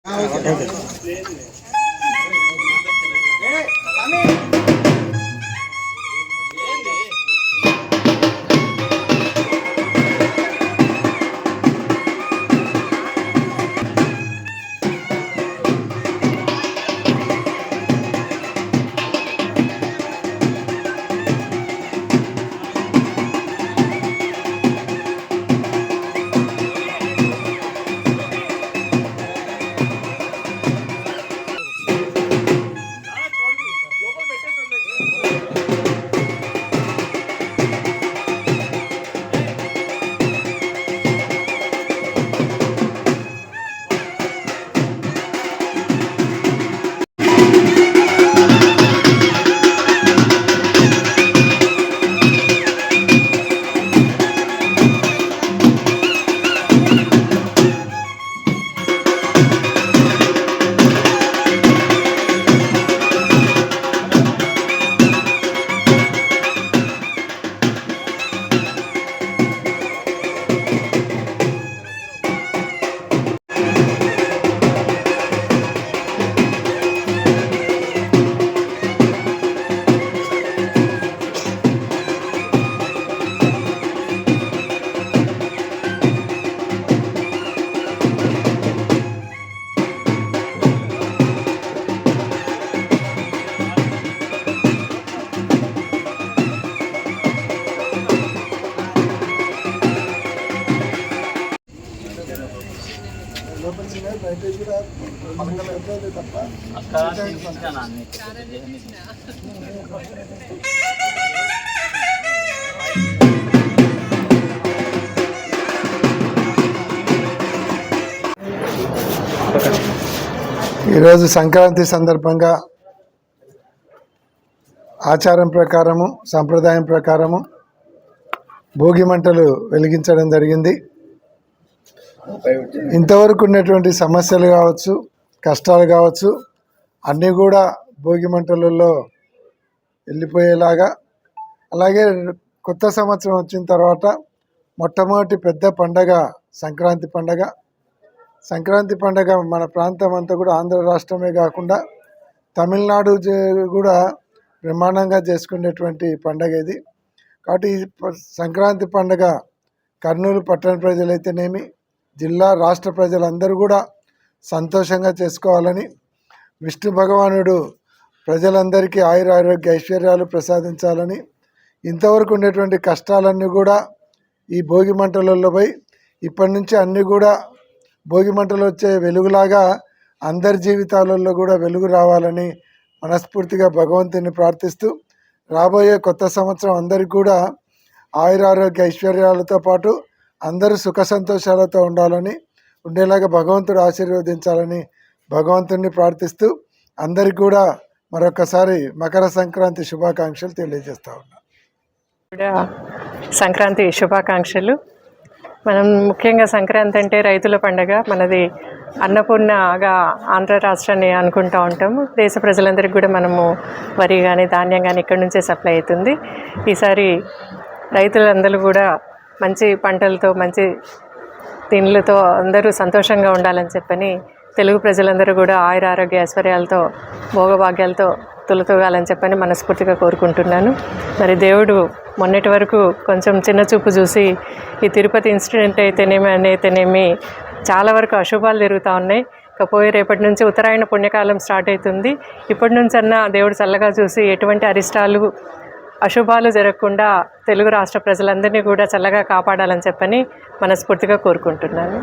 ఈరోజు సంక్రాంతి సందర్భంగా ఆచారం ప్రకారము సంప్రదాయం ప్రకారము భోగి మంటలు వెలిగించడం జరిగింది. ఇంతవరకు ఉన్నటువంటి సమస్యలు కావచ్చు, కష్టాలు కావచ్చు, అన్నీ కూడా భోగి మంటలలో వెళ్ళిపోయేలాగా, అలాగే కొత్త సంవత్సరం వచ్చిన తర్వాత మొట్టమొదటి పెద్ద పండగ సంక్రాంతి పండగ. సంక్రాంతి పండగ మన ప్రాంతం అంతా కూడా ఆంధ్ర రాష్ట్రమే కాకుండా తమిళనాడు కూడా బ్రహ్మాండంగా చేసుకునేటువంటి పండగ ఇది. కాబట్టి ఈ సంక్రాంతి పండగ కర్నూలు పట్టణ ప్రజలైతేనేమి, జిల్లా రాష్ట్ర ప్రజలందరూ కూడా సంతోషంగా చేసుకోవాలని, విష్ణు భగవానుడు ప్రజలందరికీ ఆయురారోగ్య ఐశ్వర్యాలు ప్రసాదించాలని, ఇంతవరకు ఉండేటువంటి కష్టాలన్నీ కూడా ఈ భోగి మంటలలో పోయి ఇప్పటి నుంచి అన్నీ కూడా భోగి మంటలు వచ్చే వెలుగులాగా అందరి జీవితాలలో కూడా వెలుగు రావాలని మనస్ఫూర్తిగా భగవంతుని ప్రార్థిస్తూ, రాబోయే కొత్త సంవత్సరం అందరికీ కూడా ఆయురారోగ్య ఐశ్వర్యాలతో పాటు అందరూ సుఖ సంతోషాలతో ఉండేలాగా భగవంతుడు ఆశీర్వదించాలని భగవంతుని ప్రార్థిస్తూ అందరికీ కూడా మరొకసారి మకర సంక్రాంతి శుభాకాంక్షలు తెలియజేస్తా ఉన్నా. సంక్రాంతి శుభాకాంక్షలు. మనం ముఖ్యంగా సంక్రాంతి అంటే రైతుల పండుగ. మనది అన్నపూర్ణగా ఆంధ్ర రాష్ట్రాన్ని అనుకుంటూ ఉంటాము. దేశ ప్రజలందరికీ కూడా మనము వరి కానీ ధాన్యం కానీ ఇక్కడి నుంచే సప్లై అవుతుంది. ఈసారి రైతులందరూ కూడా మంచి పంటలతో మంచి తిండ్లతో అందరూ సంతోషంగా ఉండాలని చెప్పని తెలుగు ప్రజలందరూ కూడా ఆయురారోగ్య ఐశ్వర్యాలతో భోగభాగ్యాలతో తులతూగాలని చెప్పని మనస్ఫూర్తిగా కోరుకుంటున్నాను. మరి దేవుడు మొన్నటి వరకు కొంచెం చిన్న చూపు చూసి ఈ తిరుపతి ఇన్సిడెంట్ అయితేనేమి చాలా వరకు అశుభాలు జరుగుతూ ఉన్నాయి. ఇకపోయి రేపటి నుంచి ఉత్తరాయణ పుణ్యకాలం స్టార్ట్ అవుతుంది. ఇప్పటి నుంచన్నా దేవుడు చల్లగా చూసి ఎటువంటి అరిష్టాలు అశుభాలు జరగకుండా తెలుగు రాష్ట్ర ప్రజలందరినీ కూడా చల్లగా కాపాడాలని చెప్పని మనస్ఫూర్తిగా కోరుకుంటున్నాను.